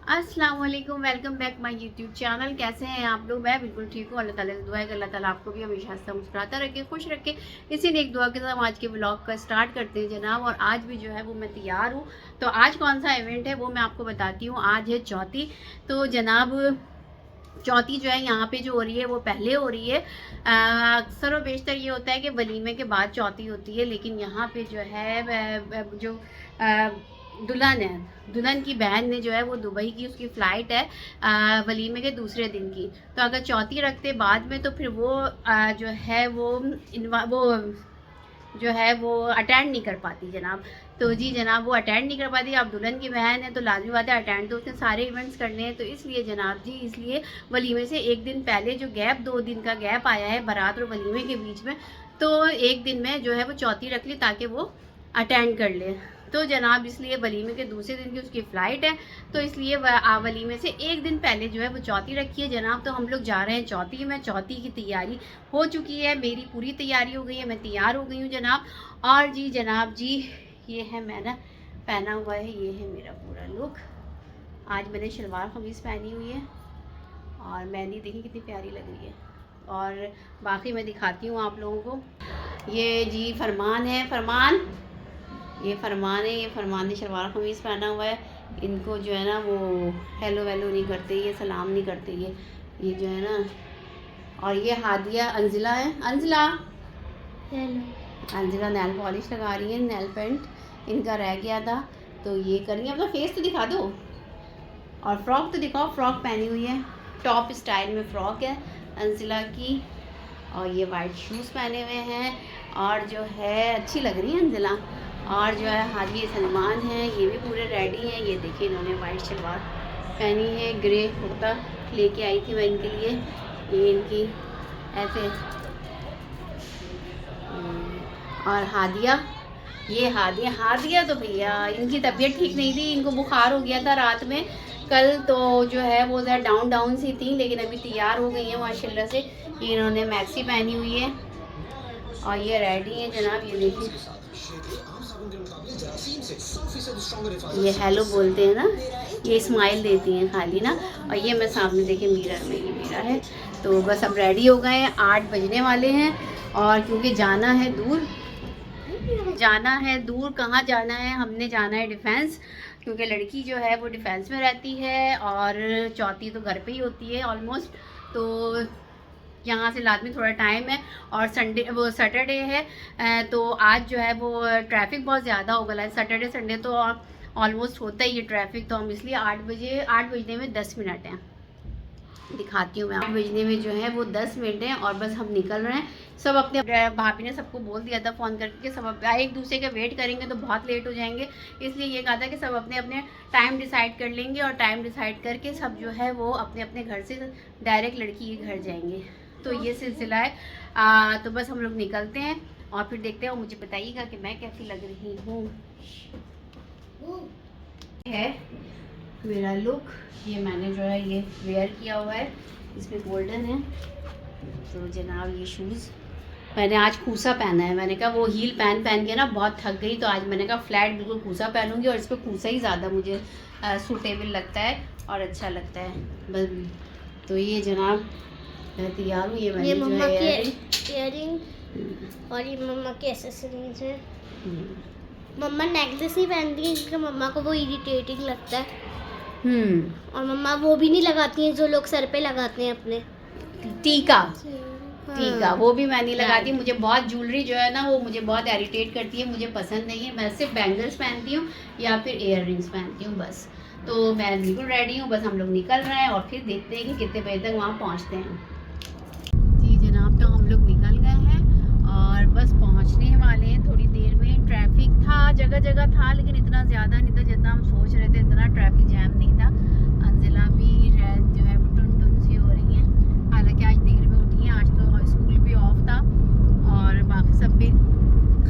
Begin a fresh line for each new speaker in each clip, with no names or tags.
अस्सलाम वालेकुम, welcome back my YouTube channel. कैसे हैं आप लोग? मैं बिल्कुल ठीक हूँ। अल्लाह ताला से दुआ है कि अल्लाह ताला आपको भी हमेशा हंसता मुस्कुराता रखे, खुश रखे। इसी ने एक दुआ के साथ हम आज के व्लॉग का स्टार्ट करते हैं जनाब। और आज भी जो है वो मैं तैयार हूँ। तो आज कौन सा इवेंट है वो मैं आपको बताती हूँ। आज है चौथी। तो जनाब चौथी जो है यहाँ पे जो हो रही है वो पहले हो रही है। अक्सर और बेशतर ये होता है कि वलीमे के बाद चौथी होती है, लेकिन यहाँ पे जो है जो दुल्हन है, दुल्हन की बहन ने जो है वो दुबई की उसकी फ़्लाइट है वलीमे के दूसरे दिन की। तो अगर चौथी रखते बाद में तो फिर वो जो है वो जो है वो अटेंड नहीं कर पाती जनाब। तो जी जनाब वो अटेंड नहीं कर पाती। आप दुल्हन की बहन है तो लाजमी बात है अटेंड तो उसने सारे इवेंट्स करने हैं। तो इसलिए जनाब जी इसलिए वलीमे से एक दिन पहले जो गैप 2 दिन का गैप आया है बारात और वलीमे के बीच में, तो एक दिन में जो है वो चौथी रख ली ताकि वो अटेंड कर ले। तो जनाब इसलिए वलीमे के दूसरे दिन की उसकी फ़्लाइट है, तो इसलिए वलीमे से एक दिन पहले जो है वो चौथी रखी है जनाब। तो हम लोग जा रहे हैं चौथी में। चौथी की तैयारी हो चुकी है, मेरी पूरी तैयारी हो गई है, मैं तैयार हो गई हूँ जनाब। और जी जनाब जी ये है मैंने पहना हुआ है, ये है मेरा पूरा लुक। आज मैंने शलवार कमीज़ पहनी हुई है और मेहंदी देखिए कितनी प्यारी लग रही है। और बाकी मैं दिखाती हूँ आप लोगों को। ये जी फरमान है, फरमान ये फरमान है, ये फरमान ने शलवार कमीज़ पहना हुआ है। इनको जो है ना वो हेलो वेलो नहीं करते, ये सलाम नहीं करते, ये जो है ना। और ये हादिया अंजिला है, अंजिला अंजिला नेल पॉलिश लगा रही है, नेल पेंट इनका रह गया था तो ये कर रही है। अपना फेस तो दिखा दो और फ्रॉक तो दिखाओ। फ्रॉक पहनी हुई है, टॉप स्टाइल में फ्रॉक है अंजिला की। और ये वाइट शूज़ पहने हुए हैं और जो है अच्छी लग रही है अंजिला। और जो है हाजी सलमान हैं, ये भी पूरे रेडी हैं। ये देखिए इन्होंने वाइट शलवार पहनी है, ग्रे कुर्ता लेके आई थी मैं इनके लिए। ये इनकी ऐसे। और हादिया, ये हादिया तो भैया इनकी तबीयत ठीक नहीं थी, इनको बुखार हो गया था रात में कल। तो जो है वो ज़रा डाउन सी थी, लेकिन अभी तैयार हो गई हैं माशाल्लाह से। ये इन्होंने मैक्सी पहनी हुई है और ये रेडी है जनाब। ये देखिए ये हेलो बोलते हैं ना, ये स्माइल देती हैं खाली ना। और ये मैं सामने देखिए मिरर में, ये मेरा है। तो बस अब रेडी हो गए हैं, 8 बजने वाले हैं। और क्योंकि जाना है दूर, कहाँ जाना है? हमने जाना है डिफेंस, क्योंकि लड़की जो है वो डिफेंस में रहती है और चौथी तो घर पे ही होती है ऑलमोस्ट। तो यहाँ से लाजमी थोड़ा टाइम है और सैटरडे है। तो आज जो है वो ट्रैफिक बहुत ज़्यादा होगा। सैटरडे संडे तो ऑलमोस्ट होता ही है ट्रैफिक। तो हम इसलिए 8 बजने में 10 मिनट हैं, दिखाती हूँ मैं। 8 बजने में जो है वो 10 मिनट हैं और बस हम निकल रहे हैं। सब अपने भाभी ने सबको बोल दिया था फ़ोन करके, सब एक दूसरे के वेट करेंगे तो बहुत लेट हो जाएंगे। इसलिए ये कहा था कि सब अपने अपने टाइम डिसाइड कर लेंगे और टाइम डिसाइड करके सब जो है वो अपने अपने घर से डायरेक्ट लड़की के घर जाएंगे। तो ये सिलसिला है। तो बस हम लोग निकलते हैं और फिर देखते हैं। और मुझे बताइएगा कि मैं कैसी लग रही हूँ। है मेरा लुक, ये मैंने जो है ये वेयर किया हुआ है, इसमें गोल्डन है। तो जनाब ये शूज़ मैंने आज खूसा पहना है। मैंने कहा वो हील पहन के ना बहुत थक गई, तो आज मैंने कहा फ्लैट बिल्कुल खूसा पहनूंगी। और इस पर खूसा ही ज़्यादा मुझे सूटेबल लगता है और अच्छा लगता है बस। तो ये जनाब मैं तैयार हूँ। ये
मम्मा की इयररिंग और ये मम्मा के एक्सेसरीज है। मम्मा नेकलेस नहीं पहनती है क्योंकि मम्मा को वो इरिटेटिंग लगता है। और मम्मा वो भी नहीं लगाती हैं जो लोग सर पे लगाते हैं अपने
टीका। वो भी मैं नहीं लगाती। मुझे बहुत ज्वेलरी जो है ना वो मुझे बहुत इरिटेट करती है, मुझे पसंद नहीं है। मैं सिर्फ बैंगल्स पहनती हूँ या फिर इयर रिंग्स पहनती हूँ बस। तो मैं बिल्कुल रेडी हूँ, बस हम लोग निकल रहे हैं और फिर देखते हैं कि कितने बजे तक वहाँ पहुँचते हैं। जी जनाब तो हम लोग निकल गए हैं और बस पहुँचने वाले हैं थोड़ी देर में। ट्रैफिक था, जगह जगह था, लेकिन इतना ज़्यादा नहीं था जितना हम सोच रहे थे। इतना ट्रैफिक जैम नहीं था। अंजिला भी जो है वो टुन सी हो रही हैं, हालांकि आज देर में उठी हैं। आज तो स्कूल भी ऑफ था और बाकी सब भी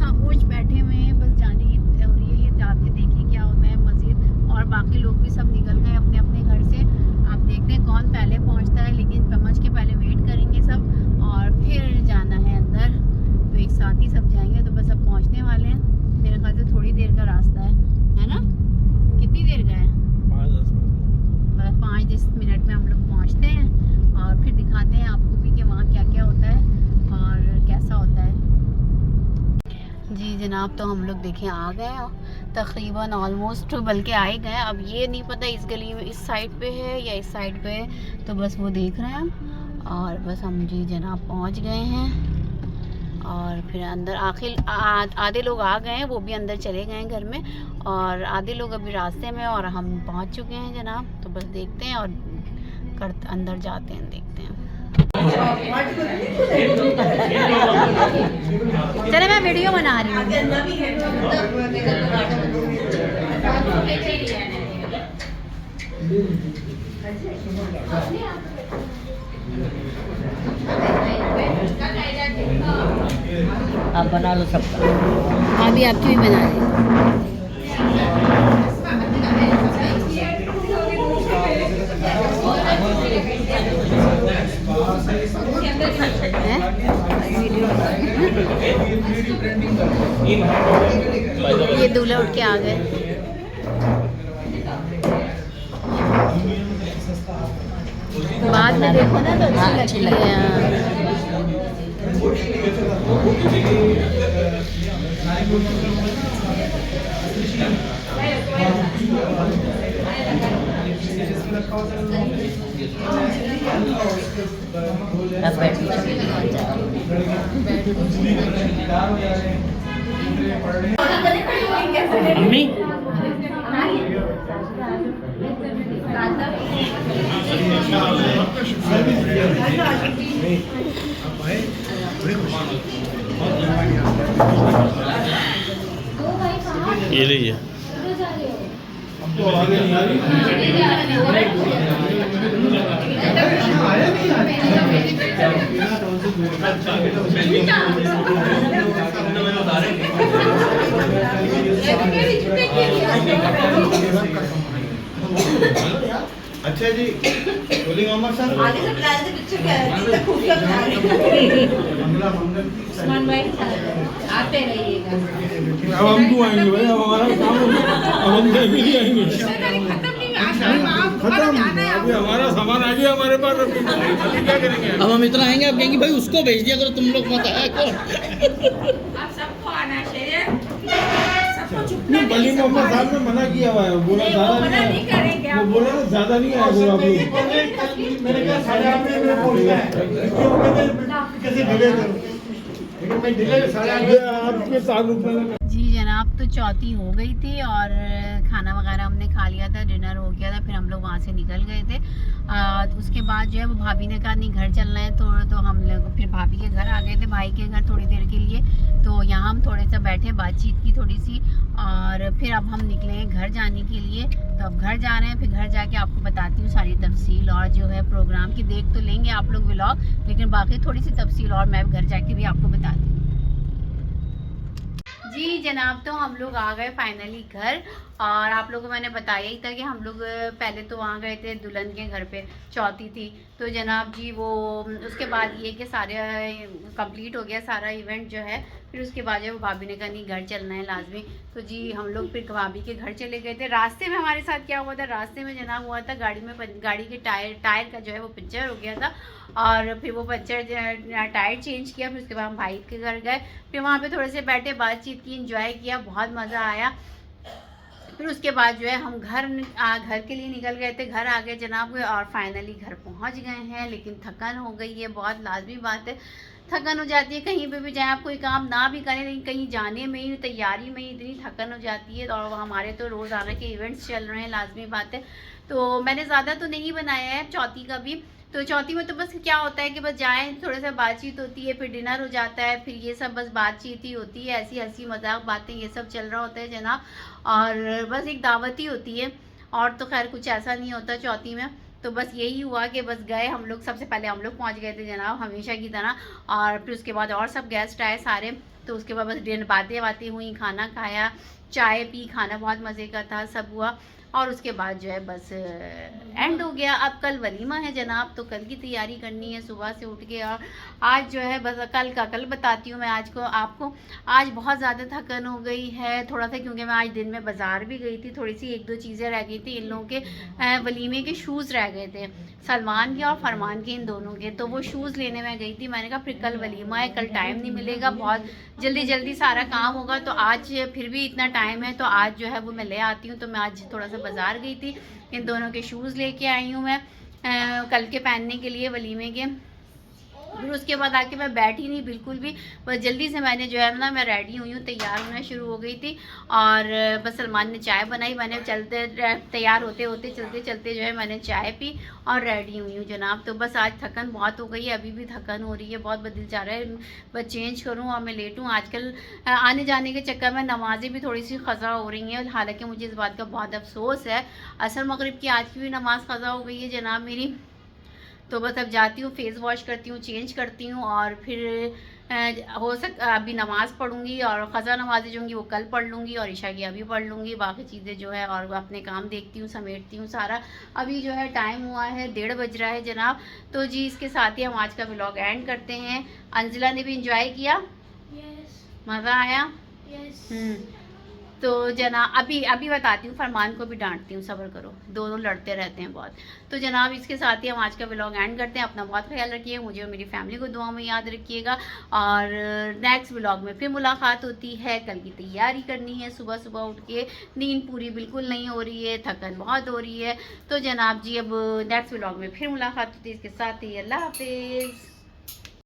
खामोश बैठे हुए हैं। बस जाने की हो रही है, ये जाके देखें क्या होता है मज़ीद। और बाकी लोग भी सब निकल गए अपने अपने घर से। आप देखते हैं कौन पहले पहुंचता है, लेकिन समझ के पहले वेट करेंगे सब और फिर जाना है अंदर। तो एक साथ ही सब जाएंगे। तो बस अब पहुंचने वाले हैं, मेरे ख्याल से थोड़ी देर का रास्ता है ना? कितनी देर का है?
5-10 मिनट।
25 मिनट में हम लोग पहुँचते हैं और फिर दिखाते हैं आपको भी कि वहाँ क्या क्या होता है और कैसा होता है। जी जनाब, तो हम लोग देखें आ गए तकरीबन ऑलमोस्ट, बल्कि आए गए। अब ये नहीं पता इस गली में इस साइड पे है या इस साइड पे है, तो बस वो देख रहे हैं हम। और बस हम जी जनाब पहुंच गए हैं और फिर अंदर आखिर आधे लोग आ गए हैं, वो भी अंदर चले गए हैं घर में, और आधे लोग अभी रास्ते में और हम पहुंच चुके हैं जनाब। तो बस देखते हैं और अंदर जाते हैं, देखते हैं। चले मैं वीडियो बना रही हूँ।
आप बना लो सबका।
अभी आपकी भी बना रही ये दूल्हा उठ के आ गए। बाद में देखो ना तो अच्छी लगती है।
अम्मी ये लीजिए।
अच्छा जी, बोली मोहम्मद सर आगे से प्लान से पिक्चर क्या है, खुफिया बना रहे हैं। मंगला मंगल उस्मान भाई आते रहिएगा।
अब हम क्यों आएंगे भाई, अब हमारा काम हो गया, अब हम कहीं नहीं आएंगे। खत्म, अभी हमारा सामान आ गया हमारे पास, अभी क्या करेंगे।
अब हम इतना आएंगे, अब कहेंगे भाई उसको भेज दिया करो, तुम लोग मत आया करो।
आप सबको आना चाहिए, सबको छुपना नहीं।
बली मोहम्मद साहब ने मना किया हुआ है, बोला ज्यादा नहीं
करेंगे।
वो बोला ना ज्यादा नहीं आएगा आप लोग।
मैंने कहा 8:30 में पहुंचना है, कैसे डिले करूं, लेकिन मैं डिले 8:30
आपके ताल्लुक में।
जी जनाब, तो चौथी हो गई थी और खाना वगैरह हमने खा लिया था, डिनर हो गया था, फिर हम लोग वहाँ से निकल गए थे। उसके बाद जो है वो भाभी ने कहा नहीं घर चलना है, तो हम लोग फिर भाभी के घर आ गए थे, भाई के घर थोड़ी देर के लिए। तो यहाँ हम थोड़े से बैठे, बातचीत की थोड़ी सी, और फिर अब हम निकले हैं घर जाने के लिए। तो अब घर जा रहे हैं, फिर घर जाके आपको बताती हूँ सारी तफसील, और जो है प्रोग्राम की देख तो लेंगे आप लोग व्लॉग, लेकिन बाकी थोड़ी सी तफसील और मैं घर जाके भी आपको बताती हूँ। जी जनाब, तो हम लोग आ गए फाइनली घर, और आप लोगों को मैंने बताया ही था कि हम लोग पहले तो वहाँ गए थे दुल्हन के घर पे, चौथी थी। तो जनाब जी वो उसके बाद ये कि सारे कंप्लीट हो गया सारा इवेंट जो है। फिर उसके बाद जो भाभी ने कहा नहीं घर चलना है लाजमी, तो जी हम लोग फिर भाभी के घर चले गए थे। रास्ते में हमारे साथ क्या हुआ था, रास्ते में जनाब हुआ था गाड़ी के टायर का जो है वो पंचर हो गया था, और फिर वो पंचर टायर चेंज किया। फिर उसके बाद हम भाई के घर गए, फिर वहाँ पे थोड़े से बैठे, बातचीत की, इंजॉय किया, बहुत मज़ा आया। फिर उसके बाद जो है हम घर के लिए निकल गए थे, घर आ गए जनाब, और फाइनली घर पहुंच गए हैं। लेकिन थकन हो गई है, बहुत लाजमी बात है, थकन हो जाती है। कहीं पे भी जाएं, आप कोई काम ना भी करें, लेकिन कहीं जाने में ही, तैयारी में ही इतनी थकन हो जाती है। और हमारे तो रोज़ाना के इवेंट्स चल रहे हैं, लाजमी बात है। तो मैंने ज़्यादा तो नहीं बनाया है चौथी का भी। तो चौथी में तो बस क्या होता है कि बस जाएं, थोड़ा सा बातचीत होती है, फिर डिनर हो जाता है, फिर ये सब बस बातचीत ही होती है, ऐसी हंसी मजाक बातें ये सब चल रहा होता है जनाब, और बस एक दावत ही होती है, और तो खैर कुछ ऐसा नहीं होता चौथी में। तो बस यही हुआ कि बस गए हम लोग, सबसे पहले हम लोग पहुंच गए थे जनाब हमेशा की तरह, और फिर उसके बाद और सब गेस्ट आए सारे। तो उसके बाद बस बातें हुई, खाना खाया, चाय पी, खाना बहुत मज़े का था, सब हुआ। और उसके बाद जो है बस एंड हो गया। अब कल वलीमा है जनाब, तो कल की तैयारी करनी है सुबह से उठ के। और आज जो है बस कल का कल बताती हूँ मैं आज को आपको। आज बहुत ज़्यादा थकन हो गई है थोड़ा सा, क्योंकि मैं आज दिन में बाज़ार भी गई थी, थोड़ी सी 1-2 चीज़ें रह गई थी। इन लोगों के वलीमे के शूज़ रह गए थे, सलमान के और फरमान के, इन दोनों के। तो वो शूज़ लेने में गई थी। मैंने कहा फिर कल वलीमा है, कल टाइम नहीं मिलेगा, बहुत जल्दी सारा काम होगा। तो आज फिर भी इतना टाइम है तो आज जो है वो मैं ले आती हूँ। तो मैं आज थोड़ा सा बाज़ार गई थी, इन दोनों के शूज़ लेके आई हूँ मैं कल के पहनने के लिए वलीमे के। फिर उसके बाद आके मैं बैठी नहीं बिल्कुल भी, बस जल्दी से मैंने जो है ना मैं रेडी हुई हूँ, तैयार होना शुरू हो गई थी। और बस सलमान ने चाय बनाई, मैंने तैयार होते चलते जो है मैंने चाय पी और रेडी हुई हूँ जनाब। तो बस आज थकन बहुत हो गई है, अभी भी थकन हो रही है, बहुत बदल जा रहा है, बस चेंज करूँ और मैं लेट हूँ। आजकल आने जाने के चक्कर में नमाज़ें भी थोड़ी सी ख़ज़ा हो रही हैं, हालाँकि मुझे इस बात का बहुत अफसोस है। असर मगरिब की आज की भी नमाज़ ख़ज़ा हो गई है जनाब मेरी। तो बस अब जाती हूँ, फेस वॉश करती हूँ, चेंज करती हूँ और फिर अभी नमाज़ पढ़ूँगी और ख़ज़ा नमाज़ें जो होंगी वो कल पढ़ लूँगी और इशा की अभी पढ़ लूँगी, बाकी चीज़ें जो है और अपने काम देखती हूँ, समेटती हूँ सारा। अभी जो है टाइम हुआ है 1:30 बज रहा है जनाब। तो जी इसके साथ ही हम आज का व्लॉग एंड करते हैं। अंजिला ने भी इंजॉय किया, मज़ा आया। तो जनाब अभी बताती हूँ, फरमान को भी डांटती हूँ, सब्र करो, दोनों लड़ते रहते हैं बहुत। तो जनाब इसके साथ ही हम आज का व्लॉग एंड करते हैं। अपना बहुत ख्याल रखिए, मुझे और मेरी फैमिली को दुआ में याद रखिएगा। और नेक्स्ट व्लॉग में फिर मुलाकात होती है। कल की तैयारी करनी है, सुबह उठ के, नींद पूरी बिल्कुल नहीं हो रही है, थकन बहुत हो रही है। तो जनाब जी अब नेक्स्ट व्लॉग में फिर मुलाकात होती है। इसके साथ ही अल्लाह हाफिज़।